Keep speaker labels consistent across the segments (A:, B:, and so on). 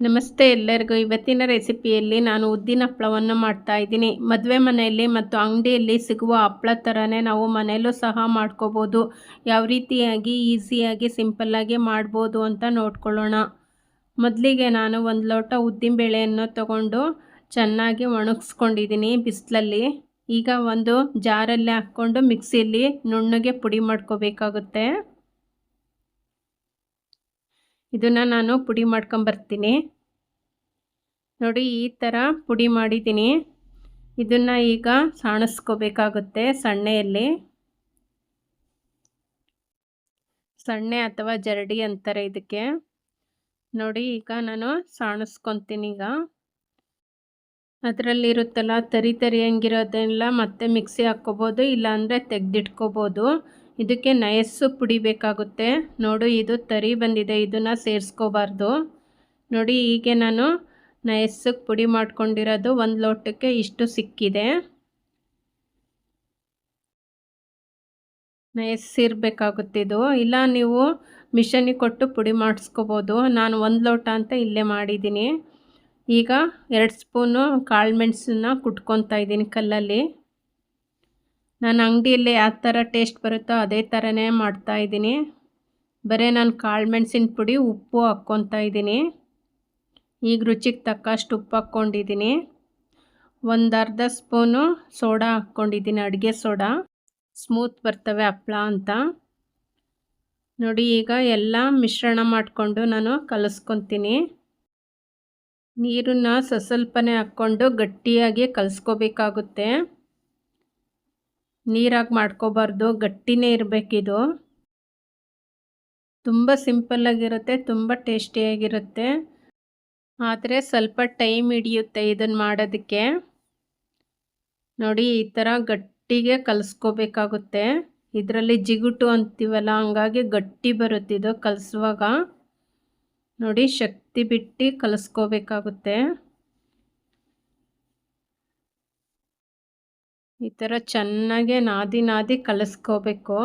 A: ನಮಸ್ತೆ ಎಲ್ಲರಿಗೂ. ಇವತ್ತಿನ ರೆಸಿಪಿಯಲ್ಲಿ ನಾನು ಉದ್ದಿನ ಹಪ್ಪಳವನ್ನು ಮಾಡ್ತಾ ಇದ್ದೀನಿ. ಮದುವೆ ಮನೆಯಲ್ಲಿ ಮತ್ತು ಅಂಗಡಿಯಲ್ಲಿ ಸಿಗುವ ಹಪ್ಪಳ ಥರನೇ ನಾವು ಮನೆಯಲ್ಲೂ ಸಹ ಮಾಡ್ಕೋಬೋದು. ಯಾವ ರೀತಿಯಾಗಿ ಈಸಿಯಾಗಿ ಸಿಂಪಲ್ಲಾಗಿ ಮಾಡ್ಬೋದು ಅಂತ ನೋಡ್ಕೊಳ್ಳೋಣ. ಮೊದಲಿಗೆ ನಾನು ಒಂದು ಲೋಟ ಉದ್ದಿನ ಬೇಳೆಯನ್ನು ತಗೊಂಡು ಚೆನ್ನಾಗಿ ಒಣಗಿಸ್ಕೊಂಡಿದ್ದೀನಿ ಬಿಸಿಲಲ್ಲಿ. ಈಗ ಒಂದು ಜಾರಲ್ಲಿ ಹಾಕ್ಕೊಂಡು ಮಿಕ್ಸಿಯಲ್ಲಿ ನುಣ್ಣಗೆ ಪುಡಿ ಮಾಡ್ಕೋಬೇಕಾಗುತ್ತೆ. ಇದನ್ನು ನಾನು ಪುಡಿ ಮಾಡ್ಕೊಂಬರ್ತೀನಿ. ನೋಡಿ, ಈ ಥರ ಪುಡಿ ಮಾಡಿದ್ದೀನಿ. ಇದನ್ನು ಈಗ ಸಾಣಿಸ್ಕೋಬೇಕಾಗುತ್ತೆ ಸಣ್ಣೆಯಲ್ಲಿ. ಸಣ್ಣೆ ಅಥವಾ ಜರಡಿ ಅಂತಾರೆ ಇದಕ್ಕೆ. ನೋಡಿ, ಈಗ ನಾನು ಸಾಣಿಸ್ಕೊತೀನಿ. ಈಗ ಅದರಲ್ಲಿರುತ್ತಲ್ಲ ತರಿ ತರಿಯಂಗಿರೋದೆಲ್ಲ ಮತ್ತೆ ಮಿಕ್ಸಿ ಹಾಕ್ಕೋಬೋದು, ಇಲ್ಲಾಂದರೆ ತೆಗೆದಿಟ್ಕೋಬೋದು. ಇದಕ್ಕೆ ನಯಸ್ಸು ಪುಡಿ ಬೇಕಾಗುತ್ತೆ. ನೋಡು, ಇದು ತರಿ ಬಂದಿದೆ, ಇದನ್ನು ಸೇರಿಸ್ಕೋಬಾರ್ದು. ನೋಡಿ, ಹೀಗೆ ನಾನು ನಯಸ್ಸಕ್ಕೆ ಪುಡಿ ಮಾಡ್ಕೊಂಡಿರೋದು ಒಂದು ಲೋಟಕ್ಕೆ ಇಷ್ಟು ಸಿಕ್ಕಿದೆ. ನಯಸ್ಸಿರಬೇಕಾಗುತ್ತಿದ್ದು, ಇಲ್ಲ ನೀವು ಮಿಷನಿಗೆ ಕೊಟ್ಟು ಪುಡಿ ಮಾಡಿಸ್ಕೋಬೋದು. ನಾನು ಒಂದು ಲೋಟ ಅಂತ ಇಲ್ಲೇ ಮಾಡಿದ್ದೀನಿ. ಈಗ 2 ಸ್ಪೂನು ಕಾಳು ಮೆಣಸನ್ನ ಕುಟ್ಕೊತಾ ಇದ್ದೀನಿ ಕಲ್ಲಲ್ಲಿ. ನಾನು ಅಂಗಡಿಯಲ್ಲಿ ಯಾವ ಥರ ಟೇಸ್ಟ್ ಬರುತ್ತೋ ಅದೇ ಥರನೇ ಮಾಡ್ತಾಯಿದ್ದೀನಿ. ಬರೀ ನಾನು ಕಾಳು ಮೆಣಸಿನ ಪುಡಿ, ಉಪ್ಪು ಹಾಕ್ಕೊತಾ ಇದ್ದೀನಿ. ಈಗ ರುಚಿಗೆ ತಕ್ಕಷ್ಟು ಉಪ್ಪು ಹಾಕ್ಕೊಂಡಿದ್ದೀನಿ. ಒಂದು ಅರ್ಧ ಸ್ಪೂನು ಸೋಡಾ ಹಾಕ್ಕೊಂಡಿದ್ದೀನಿ, ಅಡುಗೆ ಸೋಡಾ. ಸ್ಮೂತ್ ಬರ್ತವೆ ಹಪ್ಪಳ ಅಂತ. ನೋಡಿ, ಈಗ ಎಲ್ಲ ಮಿಶ್ರಣ ಮಾಡಿಕೊಂಡು ನಾನು ಕಲಿಸ್ಕೊತೀನಿ. ನೀರನ್ನು ಸ್ವಲ್ಪನೇ ಹಾಕ್ಕೊಂಡು ಗಟ್ಟಿಯಾಗಿ ಕಲಿಸ್ಕೋಬೇಕಾಗುತ್ತೆ. ನೀರಾಗಿ ಮಾಡ್ಕೋಬಾರ್ದು, ಗಟ್ಟಿನೇ ಇರಬೇಕಿದು. ತುಂಬ ಸಿಂಪಲ್ಲಾಗಿರುತ್ತೆ, ತುಂಬ ಟೇಸ್ಟಿಯಾಗಿರುತ್ತೆ. ಆದರೆ ಸ್ವಲ್ಪ ಟೈಮ್ ಹಿಡಿಯುತ್ತೆ ಇದನ್ನು ಮಾಡೋದಕ್ಕೆ. ನೋಡಿ, ಈ ಥರ ಗಟ್ಟಿಗೆ ಕಲಿಸ್ಕೋಬೇಕಾಗುತ್ತೆ. ಇದರಲ್ಲಿ ಜಿಗುಟು ಅಂತೀವಲ್ಲ, ಹಂಗಾಗಿ ಗಟ್ಟಿ ಬರುತ್ತಿದ್ದು ಕಲಿಸುವಾಗ. ನೋಡಿ, ಶಕ್ತಿ ಬಿಟ್ಟು ಕಲಿಸ್ಕೋಬೇಕಾಗುತ್ತೆ. ಈ ಥರ ಚೆನ್ನಾಗಿ ನಾದಿ ಕಲಿಸ್ಕೋಬೇಕು.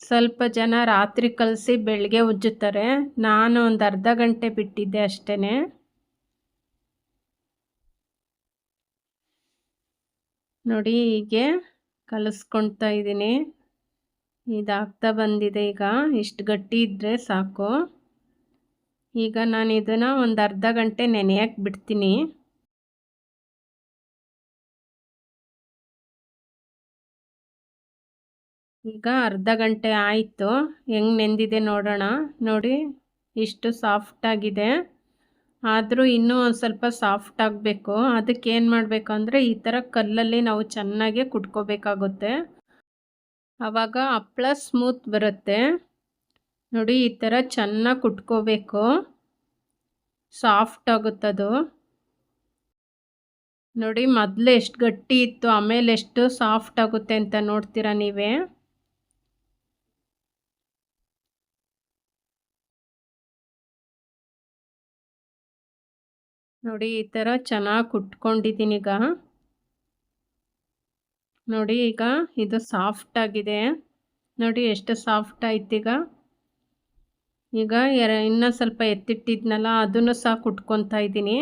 A: ಸ್ವಲ್ಪ ಜನ ರಾತ್ರಿ ಕಲಸಿ ಬೆಳಗ್ಗೆ ಉಜ್ಜುತ್ತಾರೆ. ನಾನು ಒಂದು ಅರ್ಧ ಗಂಟೆ ಬಿಟ್ಟಿದ್ದೆ ಅಷ್ಟೇ. ನೋಡಿ, ಹೀಗೆ ಕಲಿಸ್ಕೊಳ್ತಾ ಇದ್ದೀನಿ. ಇದಾಗ್ತಾ ಬಂದಿದೆ. ಈಗ ಇಷ್ಟು ಗಟ್ಟಿ ಇದ್ದರೆ ಸಾಕು. ಈಗ ನಾನು ಇದನ್ನು ಒಂದು ಅರ್ಧ ಗಂಟೆ ನೆನೆಯಕ್ಕೆ ಬಿಡ್ತೀನಿ. ಈಗ ಅರ್ಧ ಗಂಟೆ ಆಯಿತು. ಹೆಂಗೆ ನೆಂದಿದೆ ನೋಡೋಣ. ನೋಡಿ, ಇಷ್ಟು ಸಾಫ್ಟಾಗಿದೆ. ಆದರೂ ಇನ್ನೂ ಒಂದು ಸ್ವಲ್ಪ ಸಾಫ್ಟ್ ಆಗಬೇಕು. ಅದಕ್ಕೆ ಏನು ಮಾಡಬೇಕು ಅಂದರೆ, ಈ ಥರ ಕಲ್ಲಲ್ಲಿ ನಾವು ಚೆನ್ನಾಗಿ ಕುಟ್ಕೋಬೇಕಾಗುತ್ತೆ. ಆವಾಗ ಹಪ್ಪಳ ಸ್ಮೂತ್ ಬರುತ್ತೆ. ನೋಡಿ, ಈ ಥರ ಚೆನ್ನಾಗಿ ಕುಟ್ಕೋಬೇಕು, ಸಾಫ್ಟ್ ಆಗುತ್ತದು. ನೋಡಿ, ಮೊದಲು ಎಷ್ಟು ಗಟ್ಟಿ ಇತ್ತು, ಆಮೇಲೆ ಎಷ್ಟು ಸಾಫ್ಟ್ ಆಗುತ್ತೆ ಅಂತ ನೋಡ್ತೀರಾ ನೀವೇ. ನೋಡಿ, ಈ ಥರ ಚೆನ್ನಾಗಿ ಕುಟ್ಕೊಂಡಿದ್ದೀನಿ. ಈಗ ನೋಡಿ, ಈಗ ಇದು ಸಾಫ್ಟ್ ಆಗಿದೆ. ನೋಡಿ ಎಷ್ಟು ಸಾಫ್ಟ್ ಆಯ್ತು. ಈಗ ಇನ್ನೂ ಸ್ವಲ್ಪ ಎತ್ತಿಟ್ಟಿದ್ನಲ್ಲ, ಅದನ್ನು ಸಹ ಕುಟ್ಕೊತಾ ಇದ್ದೀನಿ.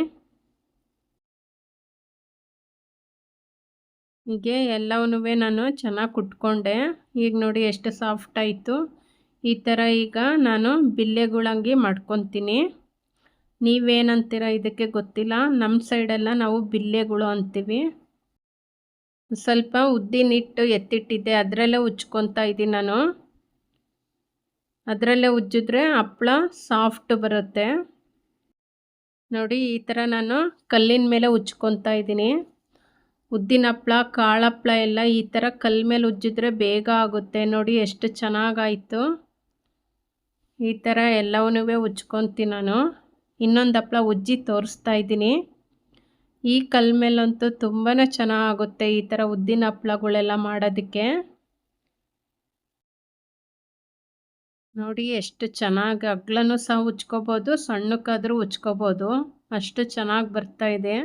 A: ಹೀಗೆ ಎಲ್ಲವನ್ನೂ ನಾನು ಚೆನ್ನಾಗಿ ಕುಟ್ಕೊಂಡೆ. ಈಗ ನೋಡಿ ಎಷ್ಟು ಸಾಫ್ಟ್ ಆಯಿತು. ಈ ಥರ ಈಗ ನಾನು ಬಿಲ್ಲೆಗುಳಂಗೆ ಮಾಡ್ಕೊತೀನಿ. ನೀವೇನಂತೀರ ಇದಕ್ಕೆ ಗೊತ್ತಿಲ್ಲ. ನಮ್ಮ ಸೈಡೆಲ್ಲ ನಾವು ಬಿಲ್ಲೆಗಳು ಅಂತೀವಿ. ಸ್ವಲ್ಪ ಉದ್ದಿನ ಹಿಟ್ಟು ಎತ್ತಿಟ್ಟಿದ್ದೆ, ಅದರಲ್ಲೇ ಉಜ್ಕೊತಾ ಇದ್ದೀನಿ ನಾನು. ಅದರಲ್ಲೇ ಉಜ್ಜಿದ್ರೆ ಹಪ್ಪಳ ಸಾಫ್ಟ್ ಬರುತ್ತೆ. ನೋಡಿ, ಈ ಥರ ನಾನು ಕಲ್ಲಿನ ಮೇಲೆ ಉಜ್ಕೊತಾ ಇದ್ದೀನಿ. ಉದ್ದಿನ ಹಪ್ಪಳ, ಕಾಳು ಹಪ್ಪಳ ಎಲ್ಲ ಈ ಥರ ಕಲ್ಲ ಮೇಲೆ ಉಜ್ಜಿದ್ರೆ ಬೇಗ ಆಗುತ್ತೆ. ನೋಡಿ ಎಷ್ಟು ಚೆನ್ನಾಗಾಯಿತು. ಈ ಥರ ಎಲ್ಲವನ್ನೂ ಉಜ್ಕೊತೀನಿ ನಾನು. ಇನ್ನೊಂದು ಹಪ್ಪಳ ಉಜ್ಜಿ ತೋರಿಸ್ತಾ ಇದ್ದೀನಿ. ಈ ಕಲ್ಲ ಮೇಲಂತೂ ತುಂಬಾ ಚೆನ್ನಾಗುತ್ತೆ ಈ ಥರ ಉದ್ದಿನ ಹಪ್ಪಳಗಳೆಲ್ಲ ಮಾಡೋದಕ್ಕೆ. ನೋಡಿ ಎಷ್ಟು ಚೆನ್ನಾಗಿ ಅಗ್ಲನೂ ಸಹ ಉಜ್ಕೋಬೋದು, ಸಣ್ಣಕ್ಕಾದರೂ ಉಜ್ಕೋಬೋದು, ಅಷ್ಟು ಚೆನ್ನಾಗಿ ಬರ್ತಾಯಿದೆ.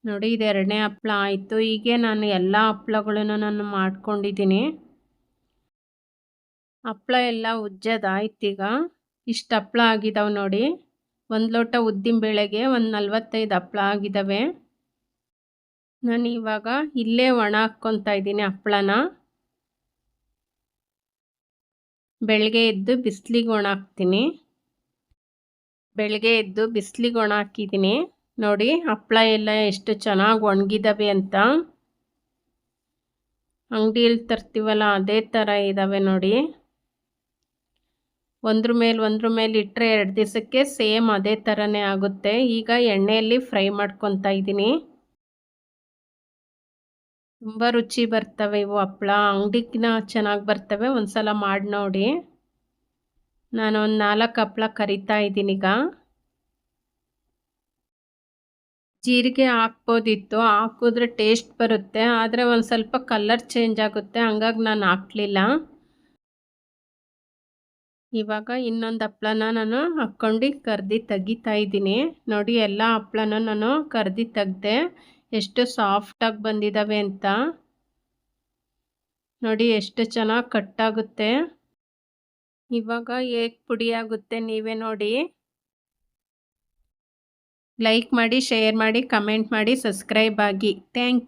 A: ನೋಡಿ, ಇದು 2ನೇ ಹಪ್ಪಳ ಆಯಿತು. ಹೀಗೆ ನಾನು ಎಲ್ಲ ಹಪ್ಪಳಗಳನ್ನು ನಾನು ಮಾಡ್ಕೊಂಡಿದ್ದೀನಿ. ಹಪ್ಪಳ ಎಲ್ಲ ಉಜ್ಜೋದಾಯ್ತು. ಈಗ ಇಷ್ಟು ಹಪ್ಳ ಆಗಿದಾವೆ ನೋಡಿ. 1 ಲೋಟ ಉದ್ದಿನಬೇಳೆಗೆ ಒಂದು 45 ಹಪ್ಳ ಆಗಿದ್ದಾವೆ. ನಾನು ಇವಾಗ ಇಲ್ಲೇ ಒಣ ಹಾಕ್ಕೊತಾ ಇದ್ದೀನಿ ಹಪ್ಳನ. ಬೆಳಗ್ಗೆ ಎದ್ದು ಬಿಸಿಲಿಗೆ ಒಣ ಹಾಕ್ತೀನಿ. ಬೆಳಗ್ಗೆ ಎದ್ದು ಬಿಸಿಲಿಗೆ ಒಣ ಹಾಕಿದ್ದೀನಿ ನೋಡಿ. ಹಪ್ಳ ಎಲ್ಲ ಎಷ್ಟು ಚೆನ್ನಾಗಿ ಒಣಗಿದಾವೆ ಅಂತ. ಅಂಗಡಿಯಲ್ಲಿ ತರ್ತೀವಲ್ಲ ಅದೇ ಥರ ಇದ್ದಾವೆ ನೋಡಿ. ಒಂದ್ರ ಮೇಲೆ ಇಟ್ಟರೆ 2 ದಿವಸಕ್ಕೆ ಸೇಮ್ ಅದೇ ಥರನೇ ಆಗುತ್ತೆ. ಈಗ ಎಣ್ಣೆಯಲ್ಲಿ ಫ್ರೈ ಮಾಡ್ಕೊತಾ ಇದ್ದೀನಿ. ತುಂಬ ರುಚಿ ಬರ್ತವೆ ಇವು ಹಪ್ಳ. ಅಂಗಡಿಗಿನ ಚೆನ್ನಾಗಿ ಬರ್ತವೆ. ಒಂದು ಸಲ ಮಾಡಿ ನೋಡಿ. ನಾನು ಒಂದು 4 ಹಪ್ಳ ಕರಿತಾ ಇದ್ದೀನಿ ಈಗ. ಜೀರಿಗೆ ಹಾಕ್ಬೋದಿತ್ತು, ಹಾಕಿದ್ರೆ ಟೇಸ್ಟ್ ಬರುತ್ತೆ. ಆದರೆ ಒಂದು ಸ್ವಲ್ಪ ಕಲರ್ ಚೇಂಜ್ ಆಗುತ್ತೆ, ಹಂಗಾಗಿ ನಾನು ಹಾಕಲಿಲ್ಲ. ಇವಾಗ ಇನ್ನೊಂದು ಹಪ್ಳನ ನಾನು ಹಾಕ್ಕೊಂಡು ಕರ್ದು ತೆಗಿತಾ ಇದ್ದೀನಿ ನೋಡಿ. ಎಲ್ಲ ಹಪ್ಳನ ನಾನು ಕರ್ದು ತೆಗ್ದೆ. ಎಷ್ಟು ಸಾಫ್ಟಾಗಿ ಬಂದಿದ್ದಾವೆ ಅಂತ ನೋಡಿ. ಎಷ್ಟು ಚೆನ್ನಾಗಿ ಕಟ್ಟಾಗುತ್ತೆ. ಇವಾಗ ಹೇಗೆ ಪುಡಿ ಆಗುತ್ತೆ ನೀವೇ ನೋಡಿ. ಲೈಕ್ ಮಾಡಿ, ಶೇರ್ ಮಾಡಿ, ಕಮೆಂಟ್ ಮಾಡಿ, ಸಬ್ಸ್ಕ್ರೈಬ್ ಆಗಿ. Thank you.